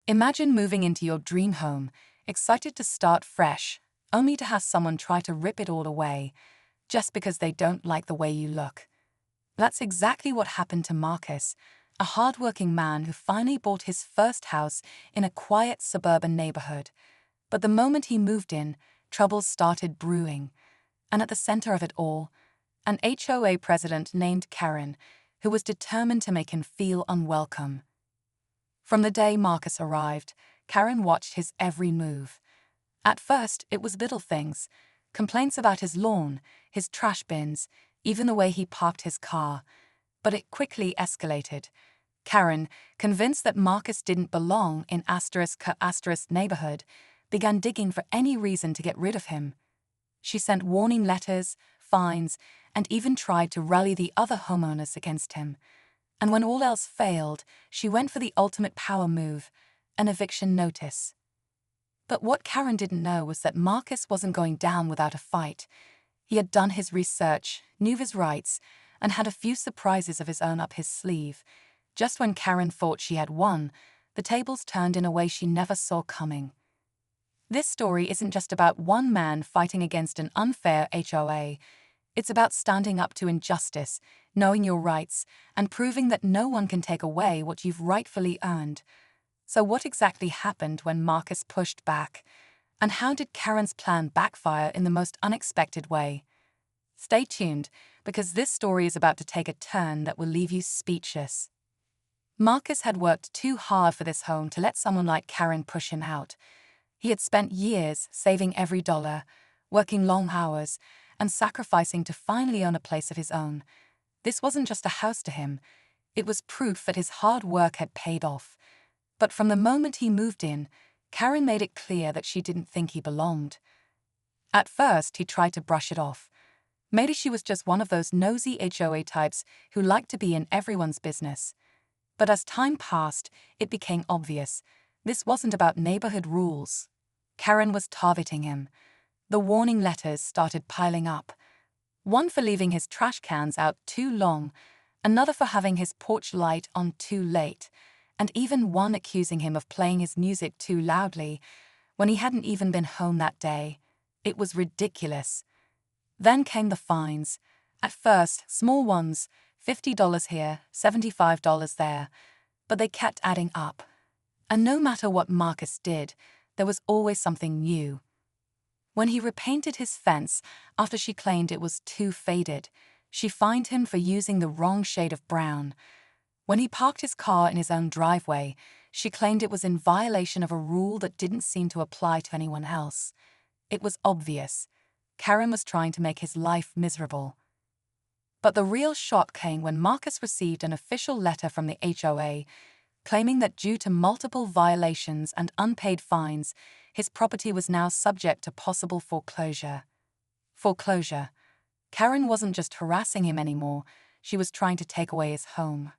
Imagine moving into your dream home, excited to start fresh, only to have someone try to rip it all away, just because they don't like the way you look. That's exactly what happened to Marcus, a hardworking man who finally bought his first house in a quiet suburban neighborhood. But the moment he moved in, troubles started brewing. And at the center of it all, an HOA president named Karen, who was determined to make him feel unwelcome. From the day Marcus arrived, Karen watched his every move. At first, it was little things, complaints about his lawn, his trash bins, even the way he parked his car. But it quickly escalated. Karen, convinced that Marcus didn't belong in *** neighborhood, began digging for any reason to get rid of him. She sent warning letters, fines, and even tried to rally the other homeowners against him. And when all else failed, she went for the ultimate power move, an eviction notice. But what Karen didn't know was that Marcus wasn't going down without a fight. He had done his research, knew his rights, and had a few surprises of his own up his sleeve. Just when Karen thought she had won, the tables turned in a way she never saw coming. This story isn't just about one man fighting against an unfair HOA. It's about standing up to injustice, knowing your rights, and proving that no one can take away what you've rightfully earned. So what exactly happened when Marcus pushed back? And how did Karen's plan backfire in the most unexpected way? Stay tuned, because this story is about to take a turn that will leave you speechless. Marcus had worked too hard for this home to let someone like Karen push him out. He had spent years saving every dollar, working long hours, and sacrificing to finally own a place of his own. This wasn't just a house to him. It was proof that his hard work had paid off. But from the moment he moved in, Karen made it clear that she didn't think he belonged. At first, he tried to brush it off. Maybe she was just one of those nosy HOA types who liked to be in everyone's business. But as time passed, it became obvious. This wasn't about neighborhood rules. Karen was targeting him. The warning letters started piling up. One for leaving his trash cans out too long, another for having his porch light on too late, and even one accusing him of playing his music too loudly when he hadn't even been home that day. It was ridiculous. Then came the fines. At first, small ones, $50 here, $75 there, but they kept adding up. And no matter what Marcus did, there was always something new. When he repainted his fence after she claimed it was too faded, she fined him for using the wrong shade of brown. When he parked his car in his own driveway, she claimed it was in violation of a rule that didn't seem to apply to anyone else. It was obvious. Karen was trying to make his life miserable. But the real shock came when Marcus received an official letter from the HOA claiming that due to multiple violations and unpaid fines, his property was now subject to possible foreclosure. Foreclosure. Karen wasn't just harassing him anymore, she was trying to take away his home.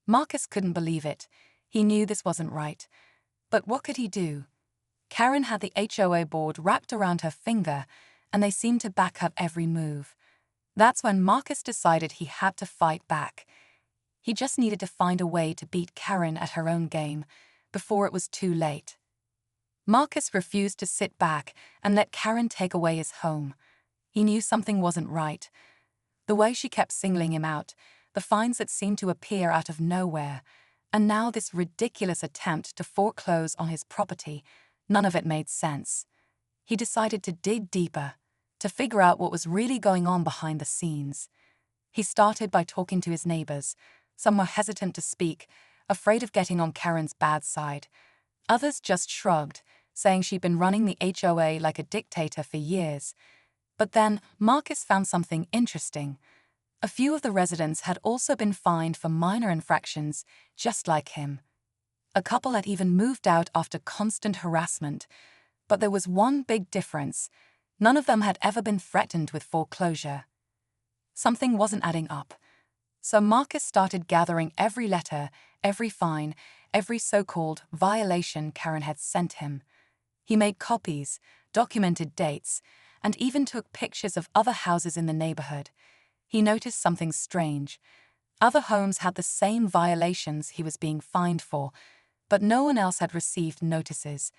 Marcus couldn't believe it. He knew this wasn't right. But what could he do? Karen had the HOA board wrapped around her finger, and they seemed to back up every move. That's when Marcus decided he had to fight back. He just needed to find a way to beat Karen at her own game before it was too late. Marcus refused to sit back and let Karen take away his home. He knew something wasn't right. The way she kept singling him out, the fines that seemed to appear out of nowhere, and now this ridiculous attempt to foreclose on his property, none of it made sense. He decided to dig deeper, to figure out what was really going on behind the scenes. He started by talking to his neighbors. Some were hesitant to speak, afraid of getting on Karen's bad side. Others just shrugged, saying she'd been running the HOA like a dictator for years. But then Marcus found something interesting. A few of the residents had also been fined for minor infractions, just like him. A couple had even moved out after constant harassment. But there was one big difference. None of them had ever been threatened with foreclosure. Something wasn't adding up. So Marcus started gathering every letter, every fine, every so-called violation Karen had sent him. He made copies, documented dates, and even took pictures of other houses in the neighborhood. He noticed something strange. Other homes had the same violations he was being fined for, But no one else had received notices.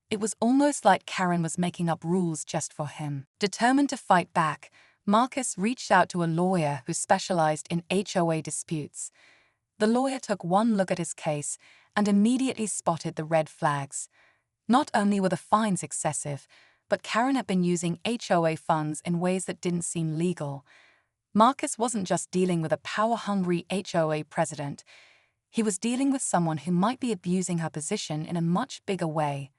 It was almost like Karen was making up rules just for him. Determined to fight back, Marcus reached out to a lawyer who specialized in HOA disputes. The lawyer took one look at his case and immediately spotted the red flags. Not only were the fines excessive, but Karen had been using HOA funds in ways that didn't seem legal. Marcus wasn't just dealing with a power-hungry HOA president. He was dealing with someone who might be abusing her position in a much bigger way.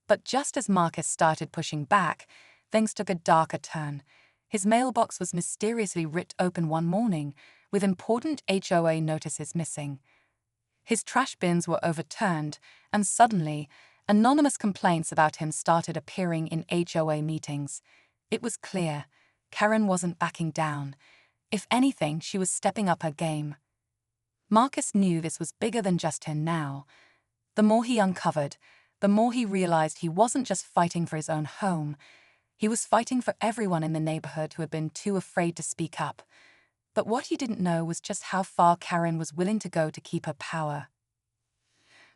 But just as Marcus started pushing back, things took a darker turn. His mailbox was mysteriously ripped open one morning, with important HOA notices missing. His trash bins were overturned, and suddenly, anonymous complaints about him started appearing in HOA meetings. It was clear, Karen wasn't backing down. If anything, she was stepping up her game. Marcus knew this was bigger than just him now. The more he uncovered, the more he realized he wasn't just fighting for his own home. He was fighting for everyone in the neighborhood who had been too afraid to speak up. But what he didn't know was just how far Karen was willing to go to keep her power.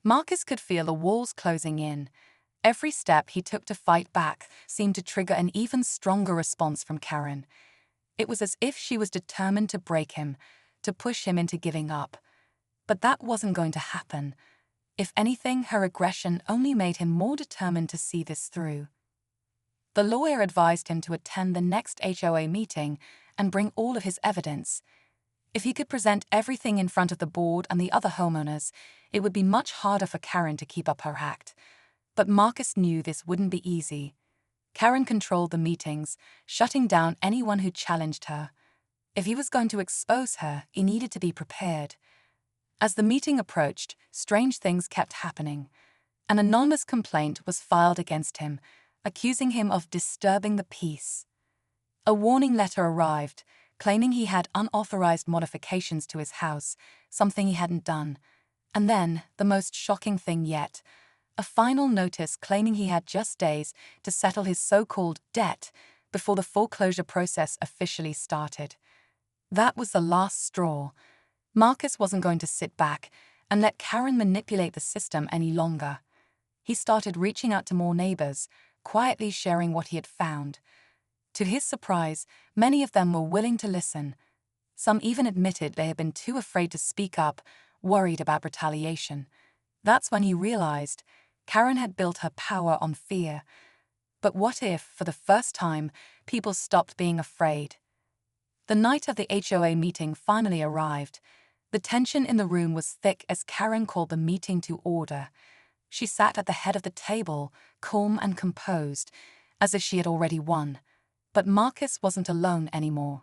Marcus could feel the walls closing in. Every step he took to fight back seemed to trigger an even stronger response from Karen. It was as if she was determined to break him, to push him into giving up. But that wasn't going to happen. If anything, her aggression only made him more determined to see this through. The lawyer advised him to attend the next HOA meeting and bring all of his evidence. If he could present everything in front of the board and the other homeowners, it would be much harder for Karen to keep up her act. But Marcus knew this wouldn't be easy. Karen controlled the meetings, shutting down anyone who challenged her. If he was going to expose her, he needed to be prepared. As the meeting approached, strange things kept happening. An anonymous complaint was filed against him, accusing him of disturbing the peace. A warning letter arrived, claiming he had unauthorized modifications to his house, something he hadn't done. And then, the most shocking thing yet, a final notice claiming he had just days to settle his so-called debt before the foreclosure process officially started. That was the last straw. Marcus wasn't going to sit back and let Karen manipulate the system any longer. He started reaching out to more neighbors, quietly sharing what he had found. To his surprise, many of them were willing to listen. Some even admitted they had been too afraid to speak up, worried about retaliation. That's when he realized Karen had built her power on fear. But what if, for the first time, people stopped being afraid? The night of the HOA meeting finally arrived. The tension in the room was thick as Karen called the meeting to order. She sat at the head of the table, calm and composed, as if she had already won. But Marcus wasn't alone anymore.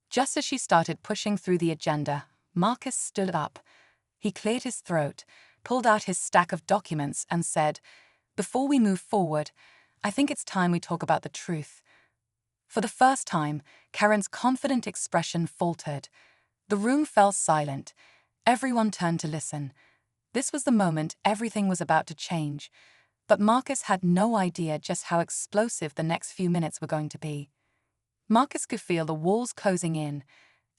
Just as she started pushing through the agenda, Marcus stood up. He cleared his throat, pulled out his stack of documents, and said, "Before we move forward, I think it's time we talk about the truth." For the first time, Karen's confident expression faltered. The room fell silent. Everyone turned to listen. This was the moment everything was about to change. But Marcus had no idea just how explosive the next few minutes were going to be. Marcus could feel the walls closing in.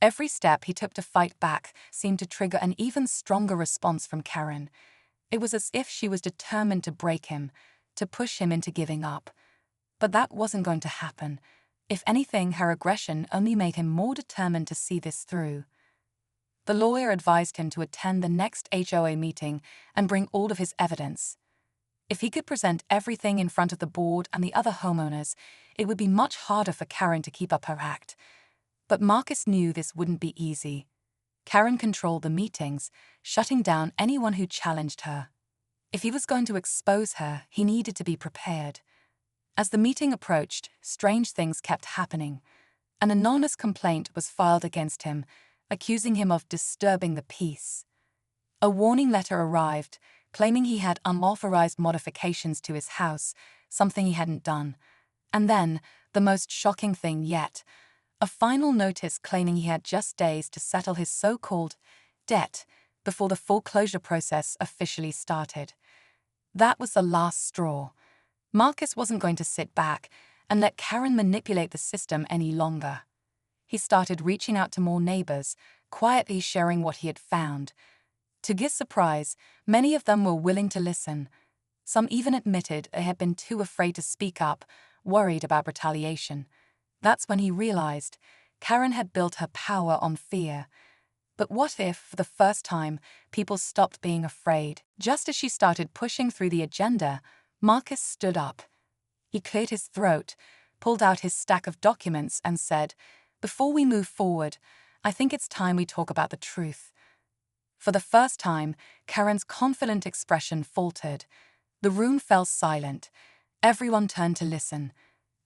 Every step he took to fight back seemed to trigger an even stronger response from Karen. It was as if she was determined to break him, to push him into giving up. But that wasn't going to happen. If anything, her aggression only made him more determined to see this through. The lawyer advised him to attend the next HOA meeting and bring all of his evidence. If he could present everything in front of the board and the other homeowners, it would be much harder for Karen to keep up her act. But Marcus knew this wouldn't be easy. Karen controlled the meetings, shutting down anyone who challenged her. If he was going to expose her, he needed to be prepared. As the meeting approached, strange things kept happening. An anonymous complaint was filed against him, accusing him of disturbing the peace. A warning letter arrived, claiming he had unauthorized modifications to his house, something he hadn't done. And then, the most shocking thing yet, a final notice claiming he had just days to settle his so-called debt before the foreclosure process officially started. That was the last straw. Marcus wasn't going to sit back and let Karen manipulate the system any longer. He started reaching out to more neighbors, quietly sharing what he had found. To his surprise, many of them were willing to listen. Some even admitted they had been too afraid to speak up, worried about retaliation. That's when he realized Karen had built her power on fear. But what if, for the first time, people stopped being afraid? Just as she started pushing through the agenda, Marcus stood up. He cleared his throat, pulled out his stack of documents, and said, "Before we move forward, I think it's time we talk about the truth." For the first time, Karen's confident expression faltered. The room fell silent. Everyone turned to listen.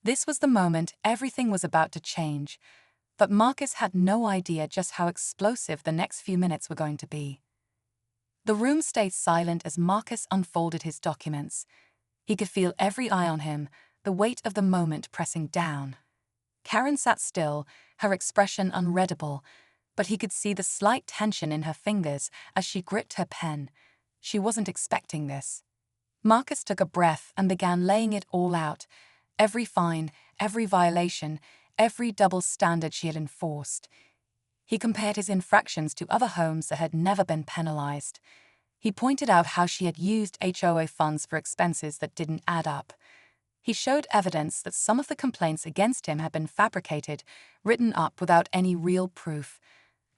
This was the moment everything was about to change. But Marcus had no idea just how explosive the next few minutes were going to be. The room stayed silent as Marcus unfolded his documents. He could feel every eye on him, the weight of the moment pressing down. Karen sat still, her expression unreadable, but he could see the slight tension in her fingers as she gripped her pen. She wasn't expecting this. Marcus took a breath and began laying it all out. Every fine, every violation, every double standard she had enforced. He compared his infractions to other homes that had never been penalized. He pointed out how she had used HOA funds for expenses that didn't add up. He showed evidence that some of the complaints against him had been fabricated, written up without any real proof.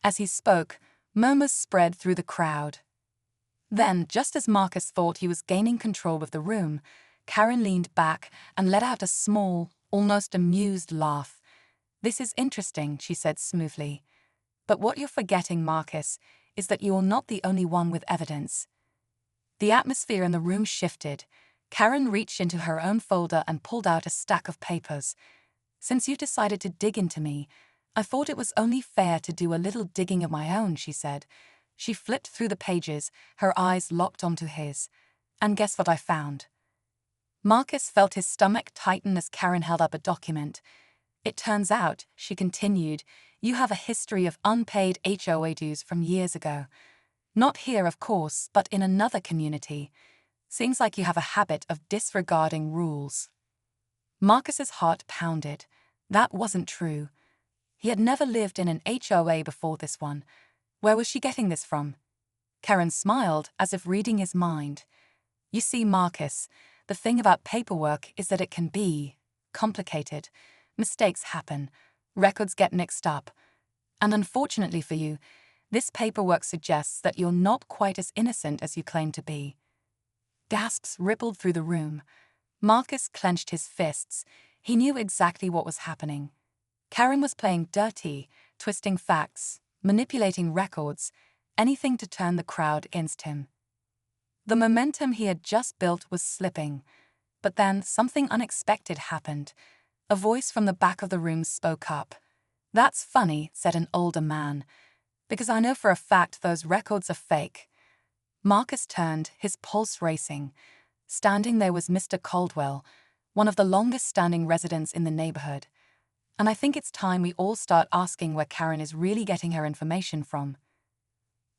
As he spoke, murmurs spread through the crowd. Then, just as Marcus thought he was gaining control of the room, Karen leaned back and let out a small, almost amused laugh. "This is interesting," she said smoothly. "But what you're forgetting, Marcus, is that you're not the only one with evidence." The atmosphere in the room shifted. Karen reached into her own folder and pulled out a stack of papers. "Since you decided to dig into me, I thought it was only fair to do a little digging of my own," she said. She flipped through the pages, her eyes locked onto his. "And guess what I found?" Marcus felt his stomach tighten as Karen held up a document. "It turns out," she continued, "you have a history of unpaid HOA dues from years ago. Not here, of course, but in another community. Seems like you have a habit of disregarding rules." Marcus's heart pounded. That wasn't true. He had never lived in an HOA before this one. Where was she getting this from? Karen smiled, as if reading his mind. "You see, Marcus, the thing about paperwork is that it can be complicated. Mistakes happen. Records get mixed up. And unfortunately for you, this paperwork suggests that you're not quite as innocent as you claim to be." Gasps rippled through the room. Marcus clenched his fists. He knew exactly what was happening. Karen was playing dirty, twisting facts, manipulating records, anything to turn the crowd against him. The momentum he had just built was slipping. But then something unexpected happened. A voice from the back of the room spoke up. "That's funny," said an older man, "because I know for a fact those records are fake." Marcus turned, his pulse racing. Standing there was Mr. Caldwell, one of the longest-standing residents in the neighborhood. "And I think it's time we all start asking where Karen is really getting her information from."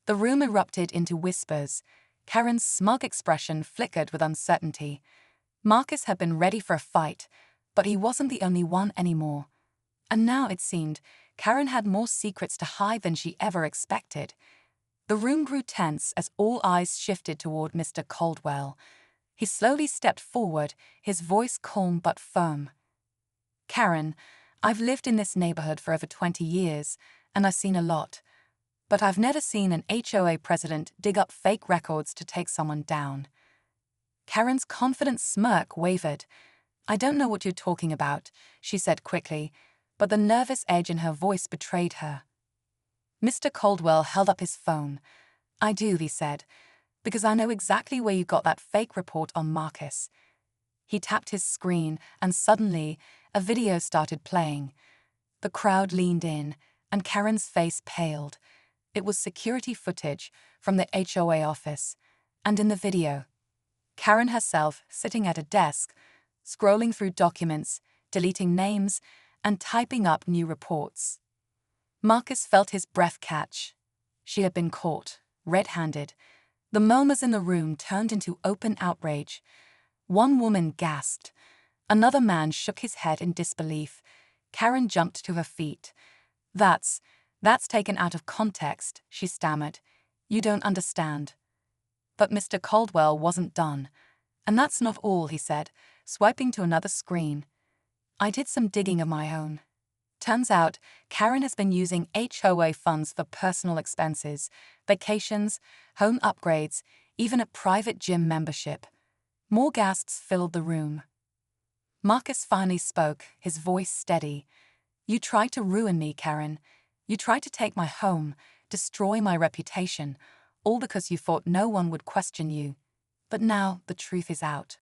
The room erupted into whispers. Karen's smug expression flickered with uncertainty. Marcus had been ready for a fight, but he wasn't the only one anymore. And now, it seemed, Karen had more secrets to hide than she ever expected. The room grew tense as all eyes shifted toward Mr. Caldwell. He slowly stepped forward, his voice calm but firm. "Karen, I've lived in this neighborhood for over 20 years, and I've seen a lot. But I've never seen an HOA president dig up fake records to take someone down." Karen's confident smirk wavered. "I don't know what you're talking about," she said quickly, but the nervous edge in her voice betrayed her. Mr. Caldwell held up his phone. "I do," he said, "because I know exactly where you got that fake report on Marcus." He tapped his screen, and suddenly, a video started playing. The crowd leaned in, and Karen's face paled. It was security footage from the HOA office, and in the video, Karen herself sitting at a desk, scrolling through documents, deleting names, and typing up new reports. Marcus felt his breath catch. She had been caught, red-handed. The murmurs in the room turned into open outrage. One woman gasped. Another man shook his head in disbelief. Karen jumped to her feet. That's taken out of context," she stammered. You don't understand. But Mr. Caldwell wasn't done. And that's not all, he said, swiping to another screen. I did some digging of my own. Turns out, Karen has been using HOA funds for personal expenses, vacations, home upgrades, even a private gym membership. More gasps filled the room. Marcus finally spoke, his voice steady. You tried to ruin me, Karen. You tried to take my home, destroy my reputation, all because you thought no one would question you. But now the truth is out.